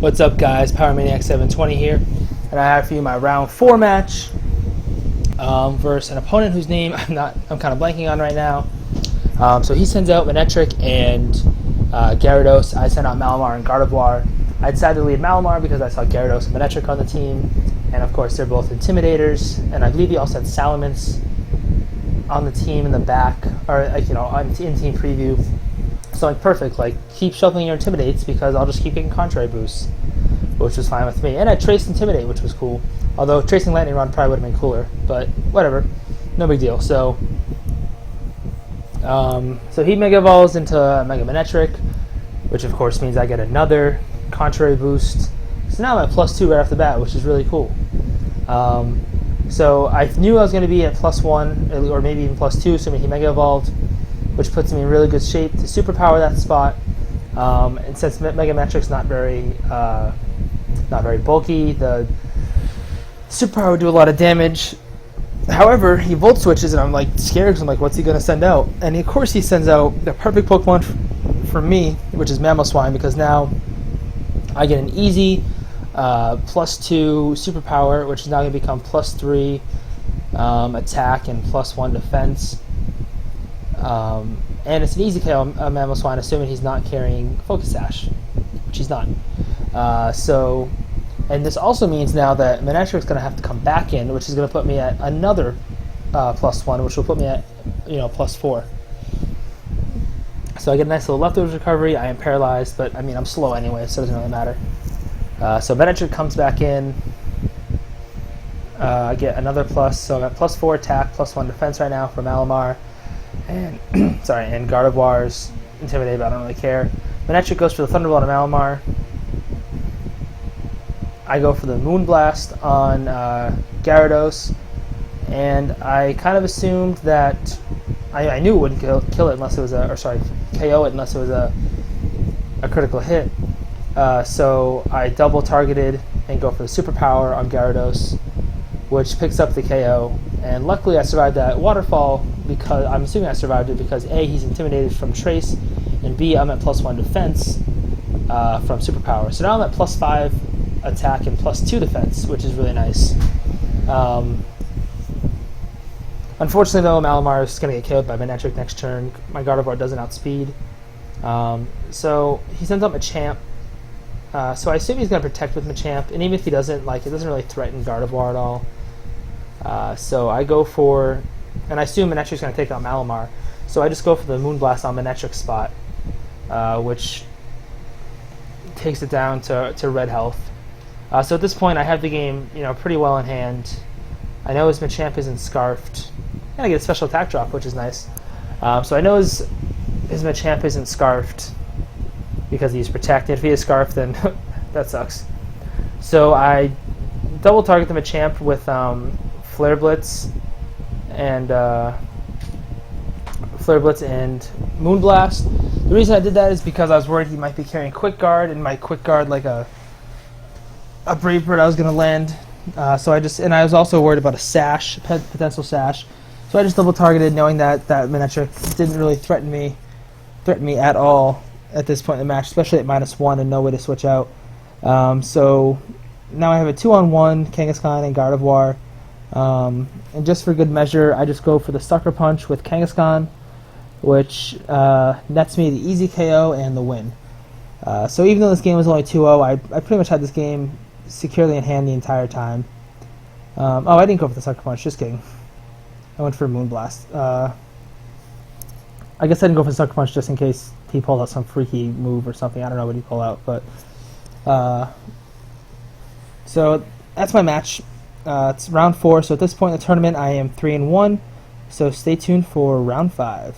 What's up, guys? PowerManiac720 here, and I have for you my round 4 match versus an opponent whose name I'm kind of blanking on right now. So he sends out Manectric and Gyarados. I sent out Malamar and Gardevoir. I decided to leave Malamar because I saw Gyarados and Manectric on the team, and of course they're both Intimidators. And I believe he also had Salamence on the team in the back, or in team preview. So perfect, keep shuffling your Intimidates because I'll just keep getting Contrary boosts, which was fine with me. And I traced Intimidate, which was cool. Although tracing Lightning Rod probably would have been cooler, but whatever, no big deal. So he Mega Evolves into Mega Manectric, which of course means I get another Contrary boost. So now I'm at +2 right off the bat, which is really cool. So I knew I was going to be at +1, or maybe even +2, assuming he Mega Evolved, which puts me in really good shape to superpower that spot. And since Mega Manectric's not very bulky, the superpower would do a lot of damage. However, he Volt Switches, and I'm scared because I'm what's he going to send out? And of course he sends out the perfect Pokemon for me, which is Mamoswine, because now I get an easy +2 superpower, which is now going to become +3 attack and +1 defense. And it's an easy KO on Mamoswine, assuming he's not carrying Focus Sash, which he's not. And this also means now that Manectric's going to have to come back in, which is going to put me at another +1, which will put me at +4. So I get a nice little leftovers recovery. I am paralyzed, but I'm slow anyway, so it doesn't really matter. So Manectric comes back in. I get another plus, so I'm at +4 attack, +1 defense right now for Malamar. And and Gardevoir's Intimidate, but I don't really care. Manectric goes for the Thunderbolt on Malamar. I go for the Moonblast on Gyarados, and I kind of assumed that I knew it wouldn't kill it unless it was KO it unless it was a critical hit. So I double targeted and go for the Superpower on Gyarados, which picks up the KO. And luckily I survived that waterfall, because I'm assuming I survived it because A, he's intimidated from Trace, and B, I'm at +1 defense from Superpower. So now I'm at +5 attack and +2 defense, which is really nice. Unfortunately though, Malamar is going to get KO'd by Manectric next turn. My Gardevoir doesn't outspeed. So he sends out Machamp. So I assume he's going to protect with Machamp, and even if he doesn't, it doesn't really threaten Gardevoir at all. So I go for, and I assume Manectric's going to take out Malamar, so I just go for the Moonblast on Manectric's spot, which takes it down to red health. So at this point I have the game pretty well in hand. I know his Machamp isn't Scarfed, and I get a special attack drop, which is nice. So I know his Machamp isn't Scarfed because he's protected. If he is Scarfed, then that sucks. So I double target the Machamp with Flare Blitz and Moonblast. The reason I did that is because I was worried he might be carrying Quick Guard, and my Quick Guard, like a Brave Bird, I was going to land. And I was also worried about a Sash, potential Sash. So I just double targeted, knowing that Manectric didn't really threaten me at all at this point in the match, especially at -1 and no way to switch out. So now I have a 2-on-1 Kangaskhan and Gardevoir. And just for good measure, I just go for the Sucker Punch with Kangaskhan, which nets me the easy KO and the win. So even though this game was only 2-0, I pretty much had this game securely in hand the entire time. I didn't go for the Sucker Punch, just kidding. I went for Moonblast. I guess I didn't go for the Sucker Punch just in case he pulled out some freaky move or something. I don't know what he pulled out, but so that's my match. It's round 4, so at this point in the tournament I am 3-1, so stay tuned for round 5.